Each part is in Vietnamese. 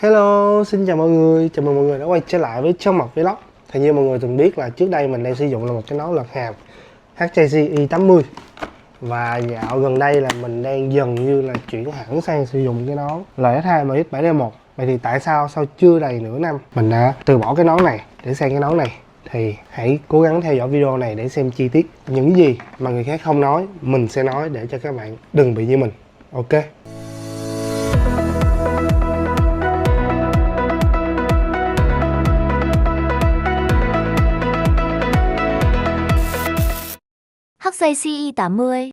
Hello, xin chào mọi người, chào mừng mọi người đã quay trở lại với Trong Mộc Vlog. Thì như mọi người từng biết là trước đây mình đang sử dụng là một cái nón lật hàm HJC i80. Và dạo gần đây là mình đang dần như là chuyển hẳn sang sử dụng cái nón LS2 MX7D1. Vậy thì tại sao sau chưa đầy nửa năm mình đã từ bỏ cái nón này để sang cái nón này? Thì hãy cố gắng theo dõi video này để xem chi tiết những gì mà người khác không nói, mình sẽ nói để cho các bạn đừng bị như mình. Ok. HJC i80.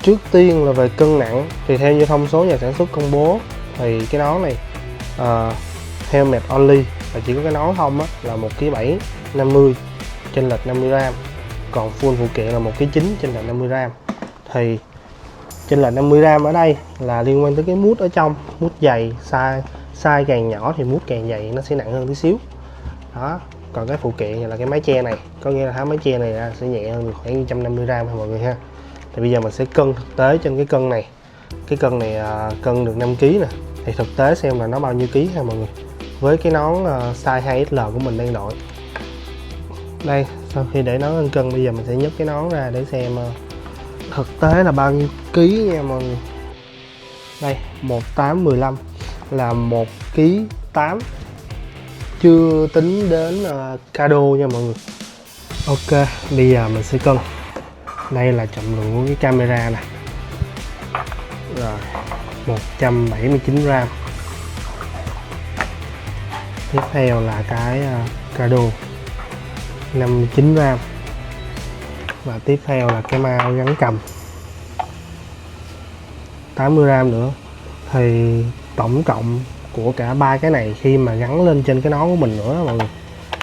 Trước tiên là về cân nặng thì theo như thông số nhà sản xuất công bố thì cái nón này helmet only và chỉ có cái nón không á, là 1,7 kg 50 chênh lệch 50g, còn full phụ kiện là 1,9 kg chênh lệch 50g. Thì chênh lệch 50g ở đây là liên quan tới cái mút ở trong, mút dày, size càng nhỏ thì mút càng dày nó sẽ nặng hơn tí xíu đó. Còn cái phụ kiện là cái mái che này, có nghĩa là tháo mái che này ra sẽ nhẹ hơn được khoảng 150g ha mọi người ha. Thì bây giờ mình sẽ cân thực tế trên cái cân này. Cái cân này cân được 5 kg nè. Thì thực tế xem là nó bao nhiêu ký ha mọi người. Với cái nón size 2XL của mình đang đội. Đây, sau khi để nón lên cân bây giờ mình sẽ nhấc cái nón ra để xem thực tế là bao nhiêu ký nha mọi người. Đây, 1815 là 1,8 kg. Chưa tính đến cado nha mọi người. Ok, bây giờ mình sẽ cân. Đây là trọng lượng của cái camera này. Rồi, 179g. Tiếp theo là cái cado 59g. Và tiếp theo là cái mao gắn cầm 80g nữa. Thì tổng cộng của cả ba cái này khi mà gắn lên trên cái nón của mình nữa mọi người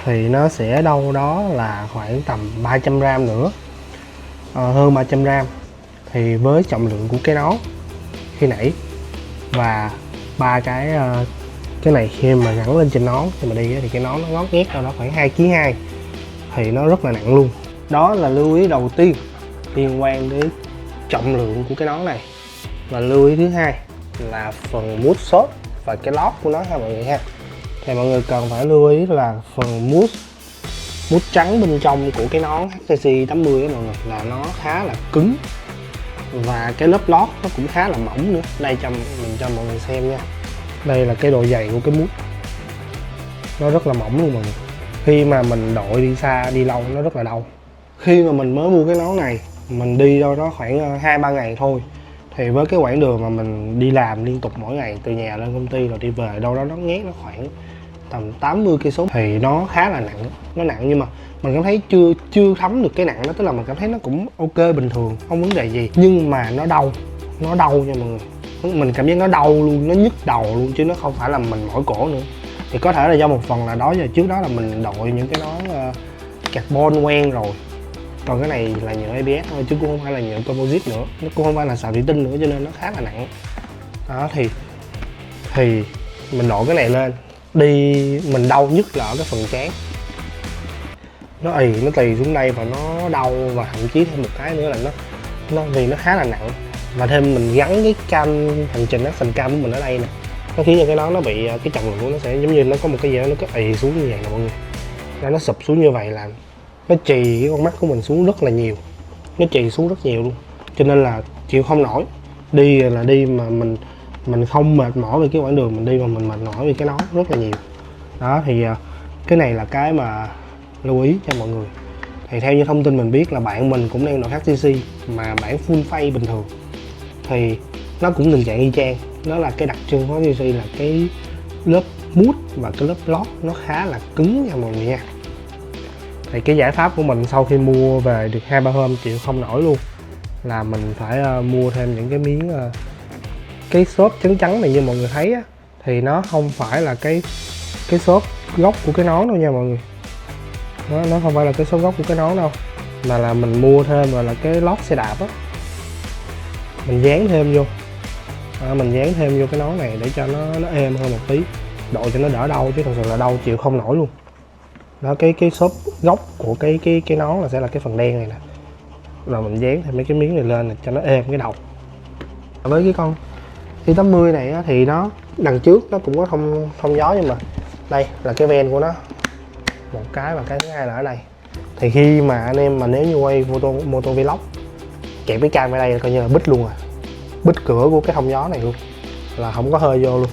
thì nó sẽ đâu đó là khoảng tầm 300g nữa, hơn 300g. Thì với trọng lượng của cái nón khi nãy và ba cái này khi mà gắn lên trên nón thì mà đi thì cái nón nó ngót nghét đâu đó khoảng 2,2 kg, thì nó rất là nặng luôn. Đó là lưu ý đầu tiên liên quan đến trọng lượng của cái nón này. Và lưu ý thứ hai là phần mút xốp và cái lót của nó ha mọi người ha. Thì mọi người cần phải lưu ý là phần mút trắng bên trong của cái nón HJC 80 á mọi người, là nó khá là cứng và cái lớp lót nó cũng khá là mỏng nữa. Đây mình cho mọi người xem nha. Đây là cái độ dày của cái mút, nó rất là mỏng luôn mọi người. Khi mà mình đội đi xa đi lâu nó rất là đau. Khi mà mình mới mua cái nón này mình đi đâu đó khoảng 2-3 ngày thôi, thì với cái quãng đường mà mình đi làm liên tục mỗi ngày từ nhà lên công ty rồi đi về đâu đó nó nghét nó khoảng tầm 80 cây số thì nó khá là nặng. Nó nặng nhưng mà mình cảm thấy chưa thấm được cái nặng đó, tức là mình cảm thấy nó cũng ok bình thường, không vấn đề gì, nhưng mà nó đau nha mọi người. Mình cảm giác nó đau luôn, nó nhức đầu luôn chứ nó không phải là mình mỏi cổ nữa. Thì có thể là do một phần là đó giờ trước đó là mình đội những cái nón carbon quen rồi, còn cái này là nhựa ABS thôi chứ cũng không phải là nhựa composite nữa, nó cũng không phải là sào thủy tinh nữa, cho nên nó khá là nặng đó. Thì mình đội cái này lên đi mình đau nhất là ở cái phần trán, nó tì xuống đây và nó đau. Và thậm chí thêm một cái nữa là nó vì nó khá là nặng và thêm mình gắn cái cam hành trình action cam của mình ở đây nè, nó khiến cho cái đó nó bị cái trọng lượng của nó sẽ giống như nó có một cái gì đó nó cứ xuống như vậy nè mọi người. Nó sụp xuống như vậy là nó trì cái con mắt của mình xuống rất là nhiều, nó trì xuống rất nhiều luôn, cho nên là chịu không nổi. Đi là đi mà mình không mệt mỏi về cái quãng đường mình đi, mà mình mệt mỏi vì cái nón rất là nhiều đó. Thì cái này là cái mà lưu ý cho mọi người. Thì theo như thông tin mình biết là bạn mình cũng đang đội HJC mà bản full face bình thường thì nó cũng tình trạng y chang. Đó là cái đặc trưng của HJC là cái lớp mút và cái lớp lót nó khá là cứng nha mọi người nha. Thì cái giải pháp của mình sau khi mua về được 2-3 hôm chịu không nổi luôn là mình phải mua thêm những cái miếng cái xốp trắng này như mọi người thấy á. Thì nó không phải là cái xốp gốc của cái nón đâu nha mọi người. Nó không phải là cái xốp gốc của cái nón đâu, mà là mình mua thêm rồi là cái lót xe đạp á, mình dán thêm vô. Mình dán thêm vô cái nón này để cho nó êm hơn một tí, đội cho nó đỡ đau, chứ thật sự là đau chịu không nổi luôn đó. Cái xốp gốc của cái nón là sẽ là cái phần đen này nè, rồi mình dán thêm mấy cái miếng này lên cho nó êm cái đầu. Với Y80 này á, thì nó đằng trước nó cũng có thông gió, nhưng mà đây là cái ven của nó một cái, và cái thứ hai là ở đây. Thì khi mà anh em mà nếu như quay mô tô vlog kẹp cái cam ở đây là coi như là bít luôn rồi, bít cửa của cái thông gió này luôn, là không có hơi vô luôn.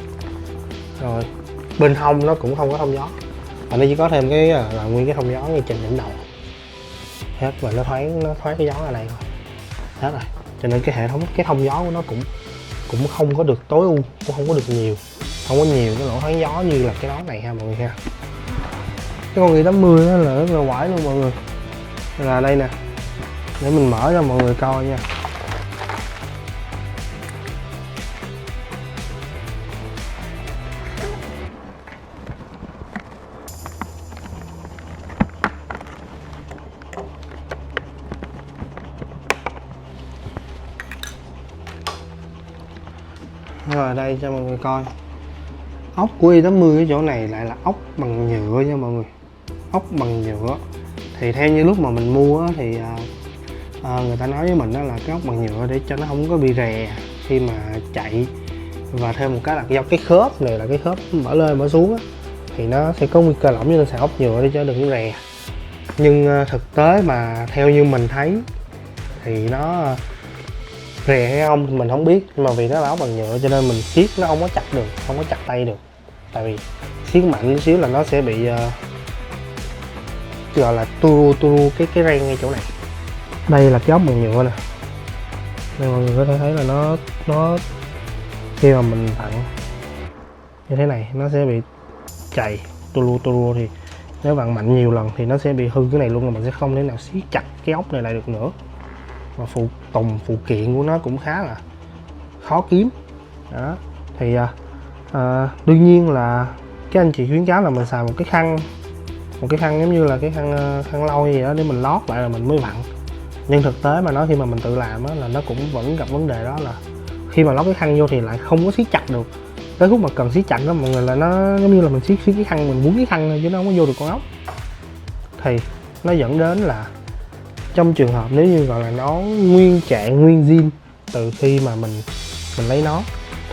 Rồi bên hông nó cũng không có thông gió, và nó chỉ có thêm cái là nguyên cái thông gió ngay trên đỉnh đầu hết, và nó thoáng cái gió ở đây thôi hết rồi. Cho nên cái hệ thống cái thông gió của nó cũng không có được tối ưu, cũng không có được nhiều, không có nhiều cái lỗ thoáng gió như là cái nón này ha mọi người ha. Cái con Y80 nó là rất là quái luôn mọi người, là đây nè, để mình mở cho mọi người coi nha. Rồi đây cho mọi người coi, ốc của Y80 cái chỗ này lại là ốc bằng nhựa nha mọi người, ốc bằng nhựa. Thì theo như lúc mà mình mua thì người ta nói với mình đó là cái ốc bằng nhựa để cho nó không có bị rè khi mà chạy, và thêm một cái là do cái khớp này là cái khớp mở lên mở xuống á, thì nó sẽ có nguy cơ lỏng, cho nên xài ốc nhựa để cho đừng có rè. Nhưng thực tế mà theo như mình thấy thì nó rè hay không thì mình không biết, nhưng mà vì nó là ốc bằng nhựa cho nên mình siết nó không có chặt được, không có chặt tay được. Tại vì siết mạnh một xíu là nó sẽ bị gọi là tu cái ren ngay chỗ này. Đây là cái ốc bằng nhựa nè, đây mọi người có thể thấy là nó khi mà mình vặn như thế này nó sẽ bị chày tu thì nếu vặn mạnh nhiều lần thì nó sẽ bị hư cái này luôn, rồi mình sẽ không thể nào siết chặt cái ốc này lại được nữa. Và phụ kiện của nó cũng khá là khó kiếm đó. Thì đương nhiên là cái anh chị khuyến cáo là mình xài một cái khăn giống như là cái khăn lau gì đó để mình lót lại là mình mới vặn. Nhưng thực tế mà nói khi mà mình tự làm á là nó cũng vẫn gặp vấn đề, đó là khi mà lót cái khăn vô thì lại không có siết chặt được. Tới lúc mà cần siết chặt đó mọi người, là nó giống như là mình siết cái khăn, mình quấn cái khăn thôi chứ nó không có vô được con ốc. Thì nó dẫn đến là trong trường hợp nếu như gọi là nó nguyên trạng nguyên zin từ khi mà mình lấy nó,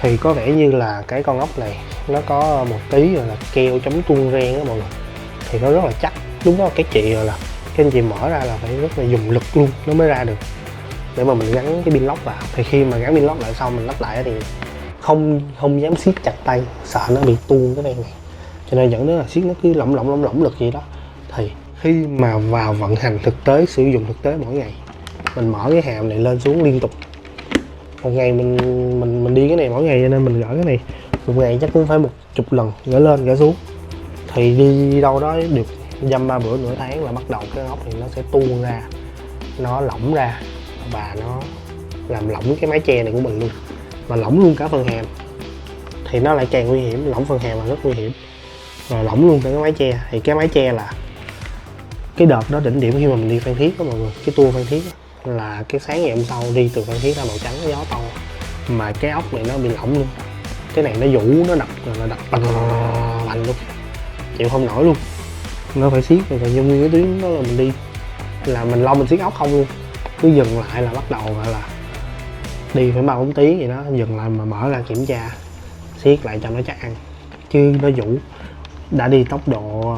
thì có vẻ như là cái con ốc này nó có một tí gọi là keo chống tuôn ren đó mọi người, thì nó rất là chắc. Đúng đó, cái chị gọi là cái anh chị mở ra là phải rất là dùng lực luôn nó mới ra được, để mà mình gắn cái pin lock vào. Thì khi mà gắn pin lock lại xong mình lắp lại thì không dám siết chặt tay, sợ nó bị tuôn cái ren này, cho nên dẫn đến là siết nó cứ lỏng lực gì đó. Thì khi mà vào vận hành thực tế, sử dụng thực tế mỗi ngày, mình mở cái hàm này lên xuống liên tục, một ngày mình đi cái này mỗi ngày, cho nên mình gỡ cái này một ngày chắc cũng phải 10 lần, gỡ lên gỡ xuống. Thì đi đâu đó được dăm 3 bữa nửa tháng là bắt đầu cái ốc thì nó sẽ tuôn ra, nó lỏng ra, và nó làm lỏng cái mái che này của mình luôn, và lỏng luôn cả phần hàm. Thì nó lại càng nguy hiểm, lỏng phần hàm là rất nguy hiểm, và lỏng luôn cả cái mái che. Thì cái mái che là cái đợt đó đỉnh điểm khi mà mình đi Phan Thiết đó mọi người, cái tour Phan Thiết đó, là cái sáng ngày hôm sau đi từ Phan Thiết ra Màu Trắng, gió to mà cái ốc này nó bị lỏng luôn. Cái này nó vũ, nó đập bành luôn, chịu không nổi luôn. Nó phải siết rồi, còn như nguyên cái tuyến đó là mình đi là mình lo mình siết ốc không luôn, cứ dừng lại là bắt đầu gọi là đi phải 3-4 tiếng gì đó, dừng lại mà mở ra kiểm tra siết lại cho nó chắc ăn. Chứ nó vũ, đã đi tốc độ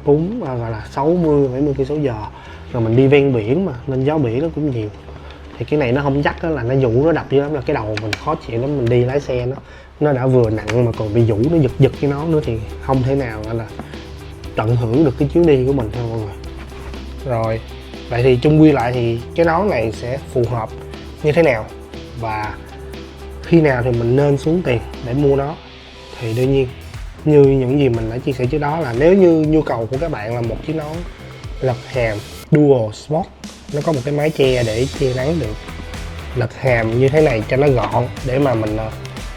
gọi là 60-70 km/h, rồi mình đi ven biển mà nên gió biển nó cũng nhiều, thì cái này nó không chắc đó, là nó vũ nó đập dữ lắm, là cái đầu mình khó chịu lắm. Mình đi lái xe nó đã vừa nặng mà còn bị vũ, nó giật cái nó nữa thì không thể nào gọi là tận hưởng được cái chuyến đi của mình thôi mọi người. Rồi vậy thì chung quy lại thì cái nón này sẽ phù hợp như thế nào, và khi nào thì mình nên xuống tiền để mua nó. Thì đương nhiên như những gì mình đã chia sẻ trước đó, là nếu như nhu cầu của các bạn là một chiếc nón lật hàm Dual Sport, nó có một cái mái che để che nắng được, lật hàm như thế này cho nó gọn, để mà mình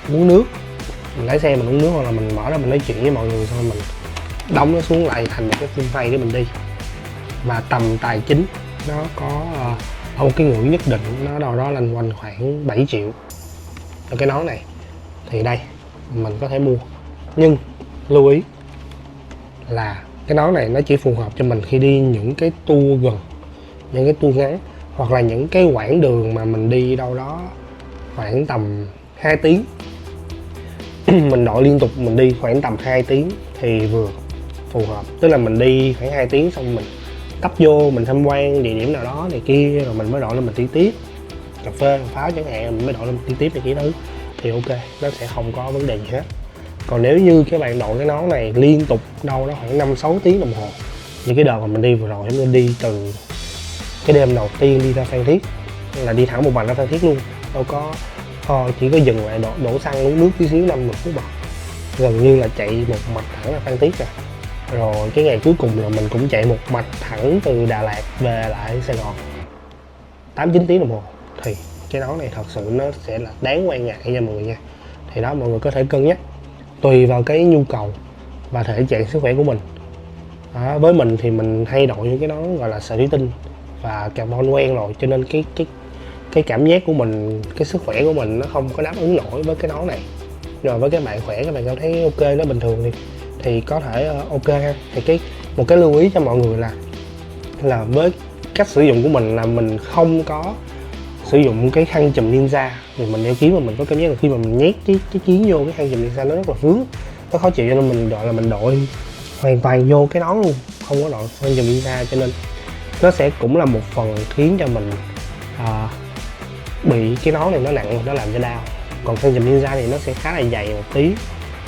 uống nước, mình lái xe mình uống nước, hoặc là mình mở ra mình nói chuyện với mọi người, xong mình đóng nó xuống lại thành một cái khung phay để mình đi. Và tầm tài chính nó có ở một cái ngưỡng nhất định, nó đâu đó lanh quanh khoảng 7 triệu cho cái nón này, thì đây mình có thể mua. Nhưng lưu ý là cái nón này nó chỉ phù hợp cho mình khi đi những cái tour gần, những cái tour ngắn, hoặc là những cái quãng đường mà mình đi đâu đó khoảng tầm 2 tiếng mình đội liên tục, mình đi khoảng tầm 2 tiếng thì vừa phù hợp. Tức là mình đi khoảng 2 tiếng xong mình tấp vô, mình tham quan địa điểm nào đó này kia, rồi mình mới đội lên mình đi tiếp. Cà phê, pháo chẳng hạn, mình mới đội lên đi tiếp này kia thứ thì ok, nó sẽ không có vấn đề gì hết. Còn nếu như các bạn đội cái nón này liên tục đâu đó khoảng 5-6 tiếng đồng hồ, như cái đợt mà mình đi vừa rồi, mình đi từ cái đêm đầu tiên đi ra Phan Thiết là đi thẳng một mạch ra Phan Thiết luôn, đâu có chỉ có dừng lại đổ xăng uống nước tí xíu 5-10 phút bật, gần như là chạy một mạch thẳng ra Phan Thiết rồi cái ngày cuối cùng là mình cũng chạy một mạch thẳng từ Đà Lạt về lại Sài Gòn 8-9 tiếng đồng hồ. Thì cái nón này thật sự nó sẽ là đáng quan ngại nha mọi người nha. Thì đó, mọi người có thể cân nhắc tùy vào cái nhu cầu và thể trạng sức khỏe của mình. Với mình thì mình hay đội những cái nón gọi là sợi thủy tinh và carbon quen rồi, cho nên cái cảm giác của mình, cái sức khỏe của mình nó không có đáp ứng nổi với cái nón này. Rồi với các bạn khỏe, các bạn cảm thấy ok, nó bình thường thì có thể ok ha. Thì một cái lưu ý cho mọi người là với cách sử dụng của mình là mình không có sử dụng cái khăn chùm ninja. Thì mình đeo kiếm mà mình có cảm giác là khi mà mình nhét cái chiến vô cái khăn chùm ninja nó rất là vướng, nó khó chịu, cho nên mình đội hoàn toàn vô cái nón luôn, không có đội khăn chùm ninja, cho nên nó sẽ cũng là một phần khiến cho mình bị cái nón này nó nặng, nó làm cho đau. Còn khăn chùm ninja thì nó sẽ khá là dày một tí,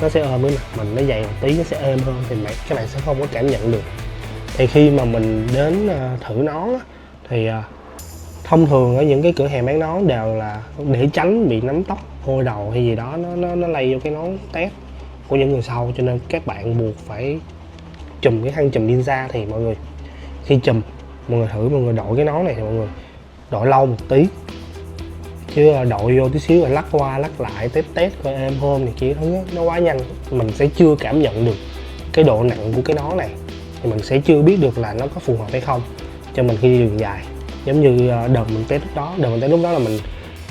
nó sẽ ôm với mặt mình, nó dày một tí, nó sẽ êm hơn thì các bạn sẽ không có cảm nhận được. Thì khi mà mình đến thử nón thì thông thường ở những cái cửa hàng bán nón đều là để tránh bị nắm tóc, hôi đầu hay gì đó nó lây vô cái nón test của những người sau, cho nên các bạn buộc phải chùm cái khăn chùm ninja. Thì mọi người khi chùm, mọi người thử, mọi người đội cái nón này thì mọi người đội lâu một tí, chứ đội vô tí xíu rồi lắc qua lắc lại test coi êm hôm này kia thứ nó quá nhanh, mình sẽ chưa cảm nhận được cái độ nặng của cái nón này, thì mình sẽ chưa biết được là nó có phù hợp hay không cho mình khi đi đường dài. Giống như đợt mình test lúc đó là mình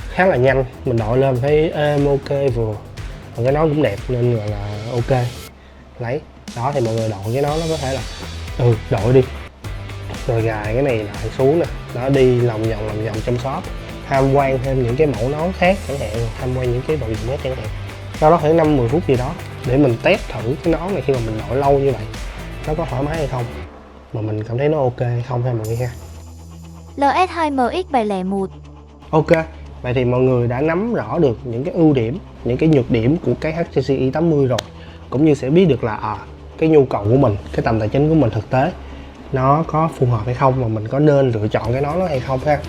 khá là nhanh, mình đội lên thấy êm ok vừa, còn cái nón cũng đẹp nên gọi là ok lấy đó. Thì mọi người đội cái nón nó có thể là đội đi rồi gài cái này lại xuống nè, đó, đi lòng vòng trong shop, tham quan thêm những cái mẫu nón khác chẳng hạn, tham quan những cái đồ dùng khác chẳng hạn, sau đó khoảng 5-10 phút gì đó để mình test thử cái nón này khi mà mình đội lâu như vậy nó có thoải mái hay không, mà mình cảm thấy nó ok hay không ha mọi người ha. LS2MX701. Ok, vậy thì mọi người đã nắm rõ được những cái ưu điểm, những cái nhược điểm của cái HTC i80 rồi, cũng như sẽ biết được là cái nhu cầu của mình, cái tầm tài chính của mình thực tế nó có phù hợp hay không, mà mình có nên lựa chọn cái nón đó hay không ha.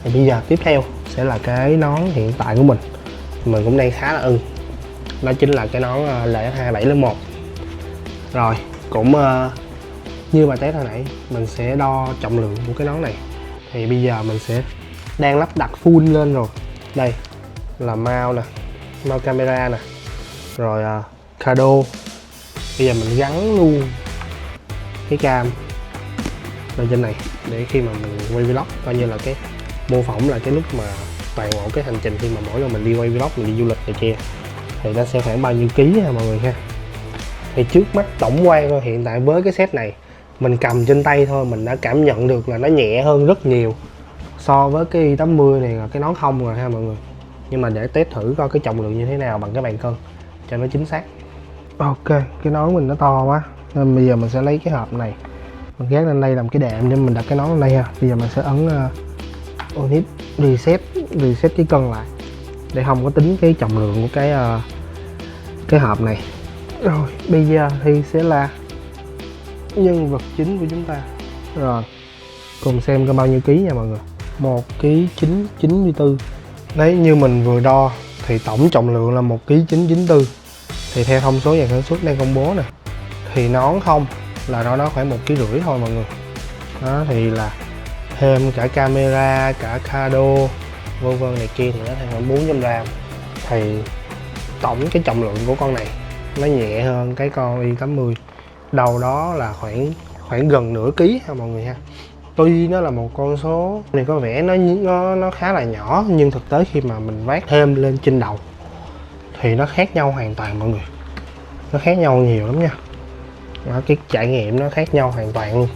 Thì bây giờ tiếp theo sẽ là cái nón hiện tại của mình cũng đang khá là ưng, đó chính là cái nón LS2701. Rồi cũng như bài test hồi nãy, mình sẽ đo trọng lượng của cái nón này. Thì bây giờ mình sẽ đang lắp đặt full lên rồi. Đây là mount nè, mount camera nè, rồi cado. Bây giờ mình gắn luôn cái cam lên trên này để khi mà mình quay vlog coi như là cái mô phỏng là cái lúc mà toàn bộ cái hành trình khi mà mỗi lần mình đi quay vlog, mình đi du lịch này kia thì nó sẽ khoảng bao nhiêu ký ha mọi người ha. Thì trước mắt tổng quan thôi, hiện tại với cái set này mình cầm trên tay thôi mình đã cảm nhận được là nó nhẹ hơn rất nhiều so với cái i80 này là cái nón không rồi ha mọi người. Nhưng mà để test thử coi cái trọng lượng như thế nào bằng cái bàn cân cho nó chính xác. Ok, cái nón mình nó to quá nên bây giờ mình sẽ lấy cái hộp này, mình gác lên đây làm cái đệm để mình đặt cái nón lên đây ha. Bây giờ mình sẽ ấn Onip reset cái cân lại để không có tính cái trọng lượng của cái hộp này. Rồi bây giờ thì sẽ là nhân vật chính của chúng ta. Rồi cùng xem có bao nhiêu ký nha mọi người. 1,994 kg. Đấy, như mình vừa đo thì tổng trọng lượng là 1,994 kg. Thì theo thông số nhà sản xuất đang công bố nè, thì nón không là nó khoảng 1,5 kg thôi mọi người. Đó thì là thêm cả camera, cả cado vân vân này kia thì nó thành khoảng 400 g. Thì tổng cái trọng lượng của con này nó nhẹ hơn cái con i80 đầu đó là khoảng gần nửa ký ha mọi người ha. Tuy nó là một con số này có vẻ nó khá là nhỏ, nhưng thực tế khi mà mình vác thêm lên trên đầu thì nó khác nhau hoàn toàn mọi người, nó khác nhau nhiều lắm nha. Đó, cái trải nghiệm nó khác nhau hoàn toàn luôn.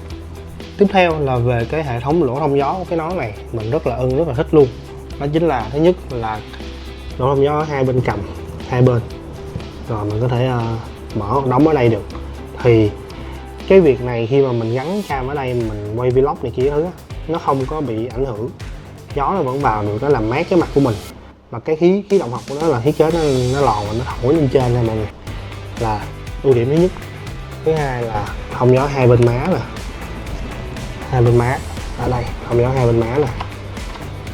Tiếp theo là về cái hệ thống lỗ thông gió của cái nón này, mình rất là ưng, rất là thích luôn. Đó chính là thứ nhất là lỗ thông gió hai bên cầm, hai bên rồi mình có thể mở hoặc đóng ở đây được. Thì cái việc này khi mà mình gắn cam ở đây mình quay vlog này kia thứ á, nó không có bị ảnh hưởng, gió nó vẫn vào được, nó làm mát cái mặt của mình. Và cái khí động học của nó là thiết kế nó lòn và nó thổi lên trên nha mọi người, là ưu điểm thứ nhất. Thứ hai là thông gió hai bên má nè, hai bên má ở đây, thông gió hai bên má nè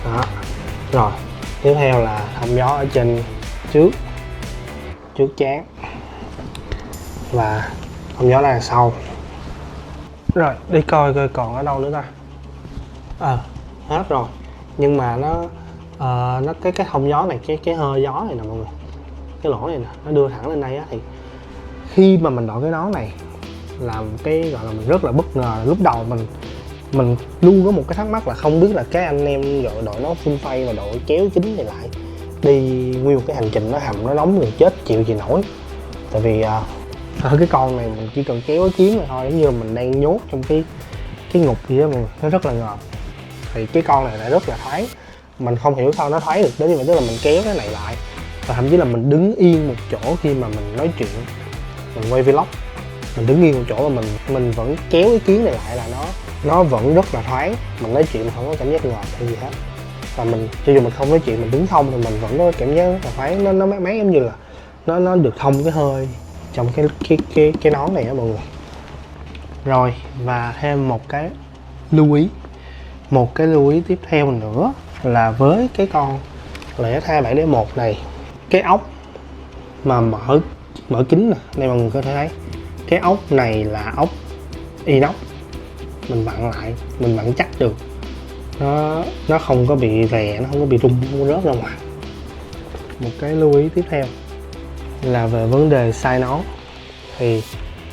đó. Rồi tiếp theo là thông gió ở trên trước trán và thông gió đằng sau. Rồi đi coi còn ở đâu nữa ta. Hết rồi, nhưng mà nó cái thông gió này, cái hơi gió này nè mọi người, cái lỗ này nè, nó đưa thẳng lên đây á. Thì khi mà mình đội cái nón này làm cái gọi là mình rất là bất ngờ. Lúc đầu mình luôn có một cái thắc mắc là không biết là cái anh em đội nón full face và đội kéo kính này lại đi nguyên một cái hành trình nó hầm nó nóng người chết chịu gì nổi. Tại vì ở cái con này mình chỉ cần kéo cái kiếm này thôi, giống như mình đang nhốt trong cái ngục gì đó mọi người, nó rất là ngợp. Thì cái con này lại rất là thoáng, mình không hiểu sao nó thoáng được đến như vậy. Tức là mình kéo cái này lại và thậm chí là mình đứng yên một chỗ khi mà mình nói chuyện, mình quay vlog, mình đứng yên một chỗ mà mình vẫn kéo cái kiến này lại là nó vẫn rất là thoáng. Mình nói chuyện không có cảm giác ngợp hay gì hết, và mình cho dù mình không nói chuyện, mình đứng không thì mình vẫn có cảm giác rất là thoáng, nó mát mát, giống như là nó được thông cái hơi trong cái nón này á mọi người. Rồi và thêm một cái lưu ý tiếp theo nữa là với cái con LX27D1 này, cái ốc mà mở kính nè, đây mọi người có thể thấy cái ốc này là ốc inox, mình vặn lại, mình vặn chắc được, nó không có bị rè, nó không có bị rung, không có rớt ra ngoài. Một cái lưu ý tiếp theo là về vấn đề size nón. Thì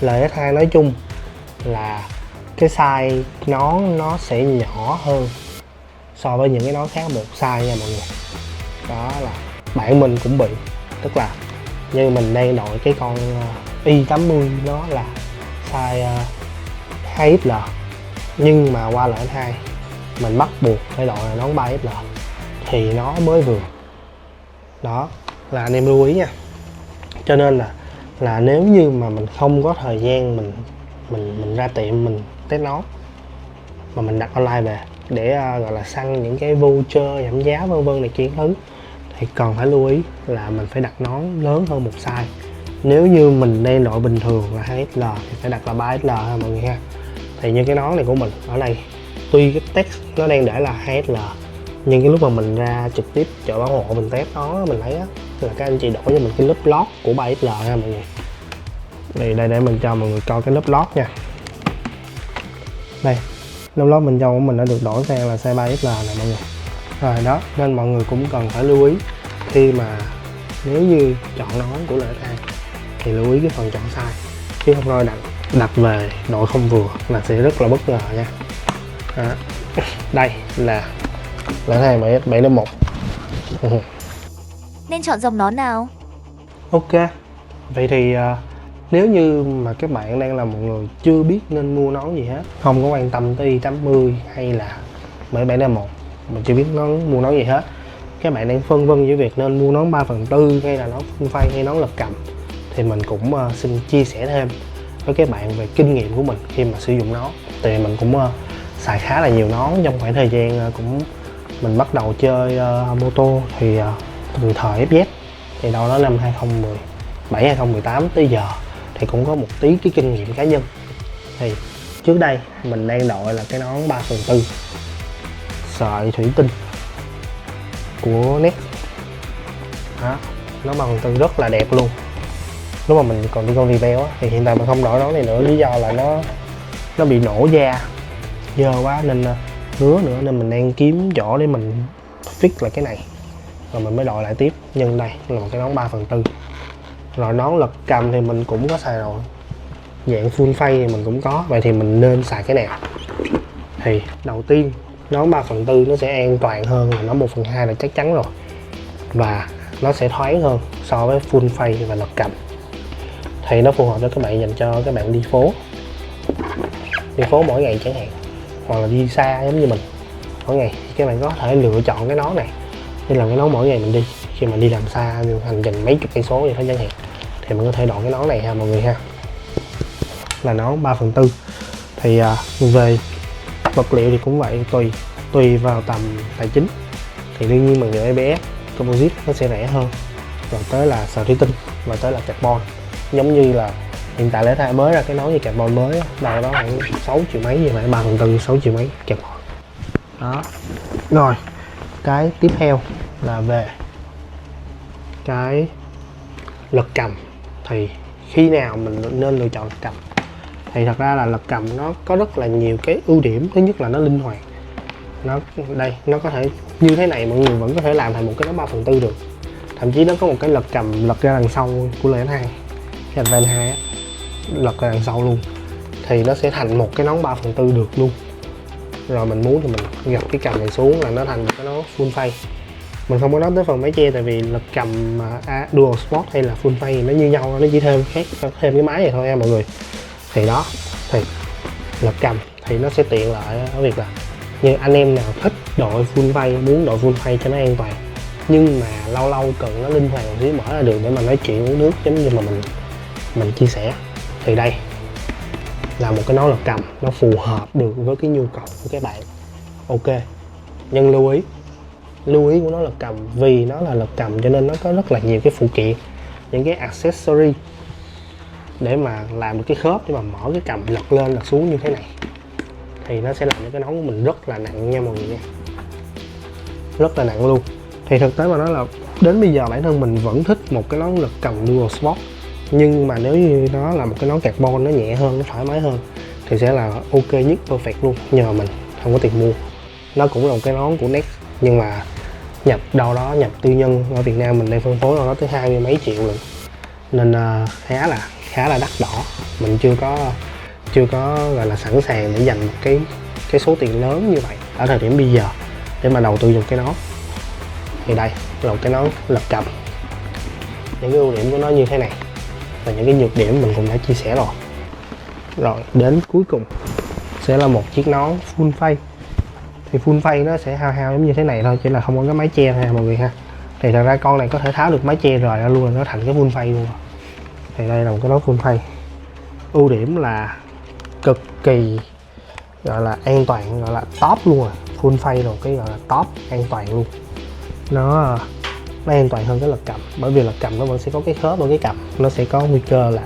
LX2 nói chung là cái size nón nó sẽ nhỏ hơn so với những cái nón khác một size nha mọi người. Đó là bạn mình cũng bị, tức là như mình đang đội cái con Y80 nó là size 2XL, nhưng mà qua LX2 mình bắt buộc phải đội là nón 3XL thì nó mới vừa. Đó là anh em lưu ý nha. Cho nên là nếu như mà mình không có thời gian mình ra tiệm mình test nón mà mình đặt online về để gọi là săn những cái voucher giảm giá vân vân này kia thứ, thì cần phải lưu ý là mình phải đặt nón lớn hơn một size. Nếu như mình đang đội bình thường là 2XL thì phải đặt là 3XL ha mọi người ha. Thì như cái nón này của mình ở đây, tuy cái text nó đang để là 2XL, nhưng cái lúc mà mình ra trực tiếp chợ bảo hộ mình test nó, mình thấy á là các anh chị đổi cho mình cái lớp lót của 3XL ha mọi người. Thì đây để mình cho mọi người coi cái lớp lót nha. Đây, lớp lót bên trong của mình đã được đổi sang là size 3XL nè mọi người. Rồi đó, nên mọi người cũng cần phải lưu ý khi mà nếu như chọn nón của LX2 thì lưu ý cái phần chọn size, chứ không thôi đặt về đội không vừa là sẽ rất là bất ngờ nha. Đó. Đây là LX2 7D1. Nên chọn dòng nón nào? Ok, vậy thì nếu như mà các bạn đang là một người chưa biết nên mua nón gì hết, không có quan tâm tới Y80 hay là 77D1, mình chưa biết mua nón gì hết, các bạn đang phân vân giữa việc nên mua nón 3/4 hay là nón full face hay nón lật cầm, thì mình cũng xin chia sẻ thêm với các bạn về kinh nghiệm của mình khi mà sử dụng nó. Thì mình cũng xài khá là nhiều nón trong khoảng thời gian mình bắt đầu chơi mô tô thì từ thời FZ, thì đâu đó năm 2017 2018 tới giờ thì cũng có một tí cái kinh nghiệm cá nhân. Thì trước đây mình đang đội là cái nón 3/4 sợi thủy tinh của Next. Đó, nó 3/4 rất là đẹp luôn. Lúc mà mình còn đi con rebel á, thì hiện tại mình không đội nón này nữa, lý do là nó bị nổ da dơ quá nên ngứa nữa, nên mình đang kiếm chỗ để mình fix lại cái này rồi mình mới đội lại tiếp. Nhưng đây là một cái nón 3/4. Rồi nón lật cầm thì mình cũng có xài rồi, dạng full face thì mình cũng có. Vậy thì mình nên xài cái nào? Thì đầu tiên nón 3/4 nó sẽ an toàn hơn là nón 1/2 là chắc chắn rồi, và nó sẽ thoáng hơn so với full face và lật cầm. Thì nó phù hợp cho các bạn, dành cho các bạn đi phố mỗi ngày chẳng hạn, hoặc là đi xa giống như mình mỗi ngày. Các bạn có thể lựa chọn cái nón này để làm cái nón mỗi ngày mình đi, khi mà đi làm xa như hành trình mấy chục cây số vậy đó chẳng hạn, thì mình có thể đổi cái nón này ha mọi người ha, là nón 3/4. Thì về vật liệu thì cũng vậy, tùy vào tầm tài chính thì đương nhiên bằng nhựa ABS composite nó sẽ rẻ hơn, rồi tới là sợi thủy tinh và tới là carbon. Giống như là hiện tại Lễ Thai mới ra cái nón như carbon mới đâu đó khoảng 6 triệu mấy, như vậy 3/4 6 triệu mấy carbon đó. Rồi cái tiếp theo là về cái lực cầm. Thì khi nào mình nên lựa chọn lực cầm? Thì thật ra là lực cầm nó có rất là nhiều cái ưu điểm. Thứ nhất là nó linh hoạt, nó có thể như thế này, mọi người vẫn có thể làm thành một cái nón 3/4 được. Thậm chí nó có một cái lực cầm lật ra đằng sau của Lễ Thai, cái Advance 2 á, lật ra đằng sau luôn, thì nó sẽ thành một cái nón 3/4 được luôn. Rồi mình muốn thì mình gập cái cầm này xuống là nó thành một cái nón full face. Mình không có nói tới phần mái che, tại vì lực cầm Dual Sport hay là full face nó như nhau, nó chỉ thêm cái máy này thôi nha mọi người. Thì đó, thì lực cầm thì nó sẽ tiện lợi ở việc là như anh em nào thích đội full face, muốn đội full face cho nó an toàn, nhưng mà lâu lâu cần nó linh hoạt một xíu, mở ra được để mà nói chuyện uống nước giống như mà mình chia sẻ, thì đây là một cái nón lực cầm nó phù hợp được với cái nhu cầu của các bạn. Ok, nhưng lưu ý của nó là cầm, vì nó là lực cầm cho nên nó có rất là nhiều cái phụ kiện, những cái accessory để mà làm được cái khớp để mà mở cái cầm lật lên lật xuống như thế này, thì nó sẽ làm cho cái nón của mình rất là nặng nha mọi người nha, rất là nặng luôn. Thì thực tế mà nói là đến bây giờ bản thân mình vẫn thích một cái nón lực cầm Dual Sport, nhưng mà nếu như nó là một cái nón carbon, nó nhẹ hơn, nó thoải mái hơn thì sẽ là ok nhất, perfect luôn. Nhưng mà mình không có tiền mua. Nó cũng là một cái nón của Next, nhưng mà nhập đâu đó, nhập tư nhân ở Việt Nam mình đang phân phối đâu đó tới 20 mấy triệu lần, nên khá là đắt đỏ. Mình chưa có gọi là sẵn sàng để dành một cái số tiền lớn như vậy ở thời điểm bây giờ để mà đầu tư vào cái nón. Thì đây là một cái nón lực cầm, những cái ưu điểm của nó như thế này và những cái nhược điểm mình cũng đã chia sẻ rồi. Rồi đến cuối cùng sẽ là một chiếc nón full face. Thì full face nó sẽ hao giống như thế này thôi, chỉ là không có cái mái che thôi mọi người ha. Thì thật ra con này có thể tháo được mái che rồi ra luôn, nó thành cái full face luôn. Thì đây là một cái nón full face. Ưu điểm là cực kỳ gọi là an toàn, gọi là top luôn rồi. Full face rồi, cái gọi là top an toàn luôn. Nó an toàn hơn cái lực cầm, bởi vì lực cầm nó vẫn sẽ có cái khớp ở cái cầm, nó sẽ có nguy cơ là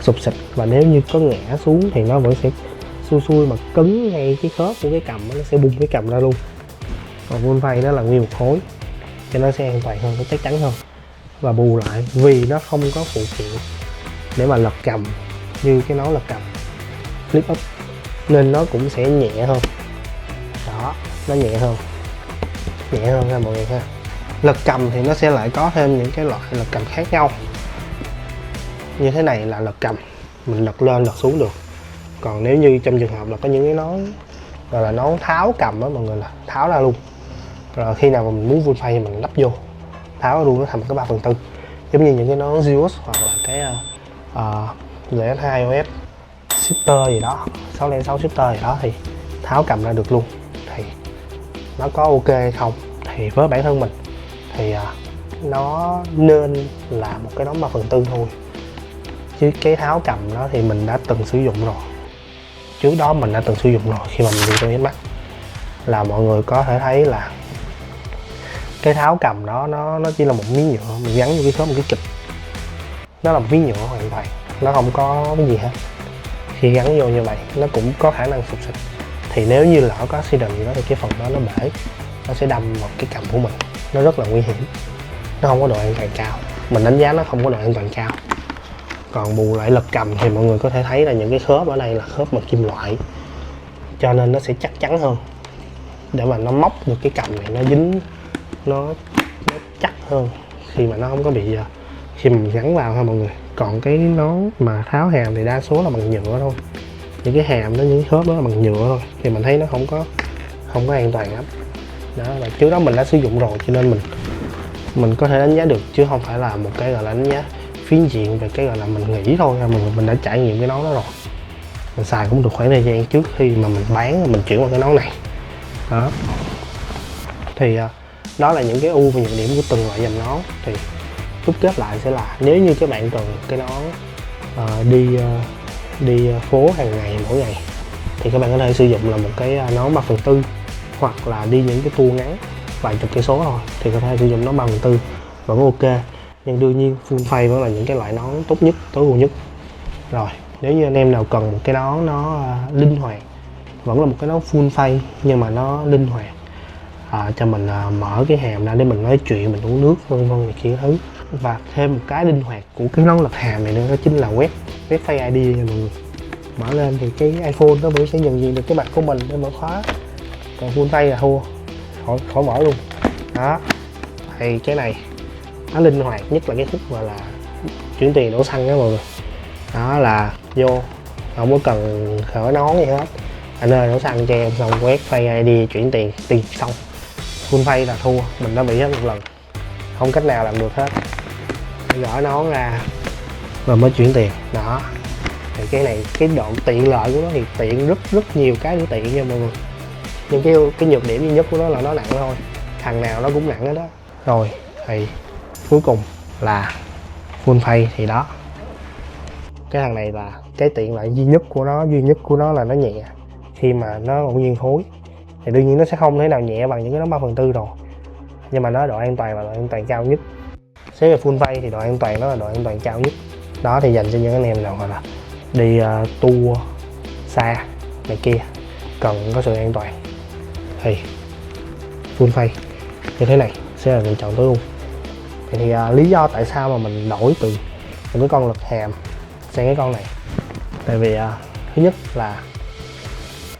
sụp xịt, và nếu như có ngã xuống thì nó vẫn sẽ xui mà cứng ngay cái khớp của cái cầm, nó sẽ bung cái cầm ra luôn. Còn full face nó là nguyên một khối cho nó sẽ an toàn hơn, nó chắc chắn hơn. Và bù lại vì nó không có phụ kiện để mà lật cầm như cái nón lật cầm flip up, nên nó cũng sẽ nhẹ hơn. Đó, nó nhẹ hơn ha mọi người ha. Lực cầm thì nó sẽ lại có thêm những cái loại lực cầm khác nhau. Như thế này là lực cầm mình lật lên lật xuống được. Còn nếu như trong trường hợp là có những cái nón gọi là nón tháo cầm đó mọi người, là tháo ra luôn. Rồi khi nào mà mình muốn full face thì mình lắp vô, tháo ra luôn, nó thành cái 3/4. Giống như những cái nón Zeus hoặc là cái LS2 OS shifter gì đó, 606 shifter gì đó, thì tháo cầm ra được luôn. Thì nó có ok hay không? Thì với bản thân mình thì nó nên là một cái nón 3/4 thôi, chứ cái tháo cầm đó thì mình đã từng sử dụng rồi. Trước đó mình đã từng sử dụng rồi khi mà mình đi tôi mắt, là mọi người có thể thấy là cái tháo cầm đó nó chỉ là một miếng nhựa mình gắn vô cái khớp một cái kịch. Nó là một miếng nhựa hoàn toàn, nó không có cái gì hết. Khi gắn vô như vậy nó cũng có khả năng sụp xịt, thì nếu như lỡ có accident gì đó thì cái phần đó nó bể, nó sẽ đâm vào cái cầm của mình, nó rất là nguy hiểm. Nó không có độ an toàn cao, mình đánh giá nó không có độ an toàn cao. Còn bù lại lực cầm thì mọi người có thể thấy là những cái khớp ở đây là khớp bằng kim loại, cho nên nó sẽ chắc chắn hơn, để mà nó móc được cái cầm này, nó dính, nó chắc hơn khi mà nó không có bị khi mình gắn vào ha mọi người. Còn cái nón mà tháo hàm thì đa số là bằng nhựa thôi, những cái hàm đó, những cái khớp đó là bằng nhựa thôi, thì mình thấy nó không có an toàn lắm. Đó là trước đó mình đã sử dụng rồi, cho nên mình có thể đánh giá được, chứ không phải là một cái gọi là đánh giá phiến diện về cái gọi là mình nghĩ thôi. Mình đã trải nghiệm cái nón đó rồi, mình xài cũng được khoảng thời gian trước khi mà mình bán, mình chuyển qua cái nón này. Đó thì đó là những cái ưu và nhược điểm của từng loại dòng nón. Thì đúc kết lại sẽ là nếu như các bạn cần cái nón đi phố hàng ngày mỗi ngày thì các bạn có thể sử dụng là một cái nón 3/4, hoặc là đi những cái tour ngắn vài chục cây số thôi thì có thể sử dụng nón 3/4 vẫn ok. Nhưng đương nhiên full face vẫn là những cái loại nón tốt nhất, tối ưu nhất. Rồi nếu như anh em nào cần một cái nón nó linh hoạt, vẫn là một cái nón full face nhưng mà nó linh hoạt, cho mình mở cái hàm ra để mình nói chuyện, mình uống nước vân vân này kia thứ. Và thêm một cái linh hoạt của cái nón lật hàm này nữa, đó chính là quét Face ID nha mọi người. Mở lên thì cái iPhone nó vẫn sẽ nhận diện được cái mặt của mình để mở khóa, còn full face là thua, khỏi mở luôn. Đó thì cái này nó linh hoạt nhất là cái khúc gọi là chuyển tiền đổ xăng đó mọi người. Đó là vô không có cần khởi nón gì hết, anh ơi đổ xăng cho em, xong quét Face ID chuyển tiền xong. Full face là thua, mình đã bị hết một lần, không cách nào làm được hết. Phải gỡ nón ra và mới chuyển tiền. Đó thì cái này, cái độ tiện lợi của nó thì tiện rất nhiều cái để tiện nha mọi người, nhưng cái nhược điểm duy nhất của nó là nó nặng thôi, thằng nào nó cũng nặng hết đó. Rồi thì cuối cùng là full face thì đó, cái thằng này là cái tiện lợi duy nhất của nó là nó nhẹ. Khi mà nó ngẫu nhiên thối thì đương nhiên nó sẽ không thể nào nhẹ bằng những cái nón 3/4 rồi, nhưng mà nó độ an toàn là độ an toàn cao nhất. Xét về full face thì độ an toàn nó là độ an toàn cao nhất. Đó thì dành cho những anh em nào gọi là đi tour xa này kia, cần có sự an toàn thì full face như thế này sẽ là lựa chọn tối ưu. Thì lý do tại sao mà mình đổi từ một cái con lật hàm sang cái con này, tại vì thứ nhất là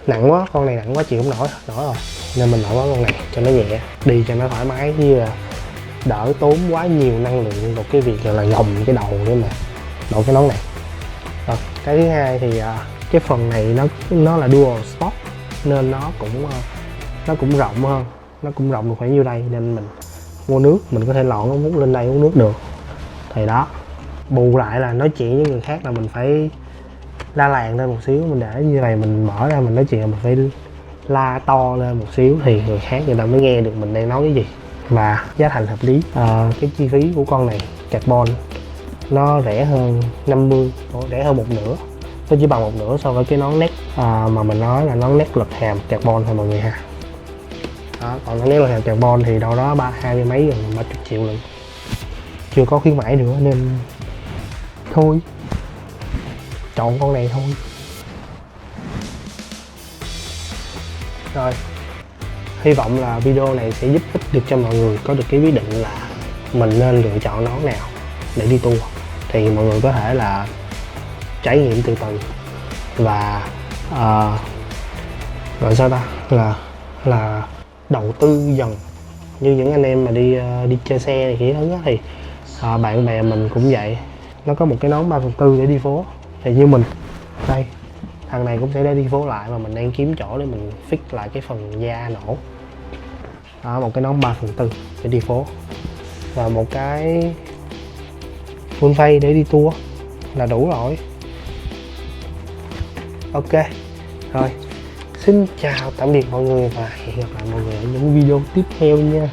nặng quá, con này nặng quá chịu không nổi rồi, nên mình đổi qua con này cho nó nhẹ, đi cho nó thoải mái, như là đỡ tốn quá nhiều năng lượng vào cái việc là gồng cái đầu để mà đội cái nón này. Rồi cái thứ hai thì cái phần này nó là dual stop nên nó cũng rộng hơn, nó cũng rộng được khoảng nhiêu đây, nên mình mua nước mình có thể lọn ống hút lên đây uống nước được. Thì đó, bù lại là nói chuyện với người khác là mình phải la làng lên một xíu, mình để như này mình mở ra mình nói chuyện là mình phải la to lên một xíu thì người khác người ta mới nghe được mình đang nói cái gì. Và giá thành hợp lý. Cái chi phí của con này carbon nó rẻ hơn 50, rẻ hơn một nửa, nó chỉ bằng một nửa so với cái nón nét mà mình nói là nón nét lật hàm carbon thôi mọi người ha. Đó, còn nón nét lật hàm carbon thì đâu đó 20 mấy gần 30 triệu lần, chưa có khuyến mãi nữa nên thôi chọn con này thôi. Rồi, hy vọng là video này sẽ giúp ích được cho mọi người có được cái quyết định là mình nên lựa chọn nón nào để đi tour. Thì mọi người có thể là trải nghiệm từ từ và gọi sao ta, là đầu tư dần, như những anh em mà đi chơi xe này kia thứ thì bạn bè mình cũng vậy, nó có một cái nón 3/4 để đi phố, thì như mình đây, thằng này cũng sẽ để đi phố lại, mà mình đang kiếm chỗ để mình fix lại cái phần da nổ. Đó, một cái nón 3/4 để đi phố và một cái full face để đi tour là đủ rồi. Ok, rồi xin chào tạm biệt mọi người và hẹn gặp lại mọi người ở những video tiếp theo nha.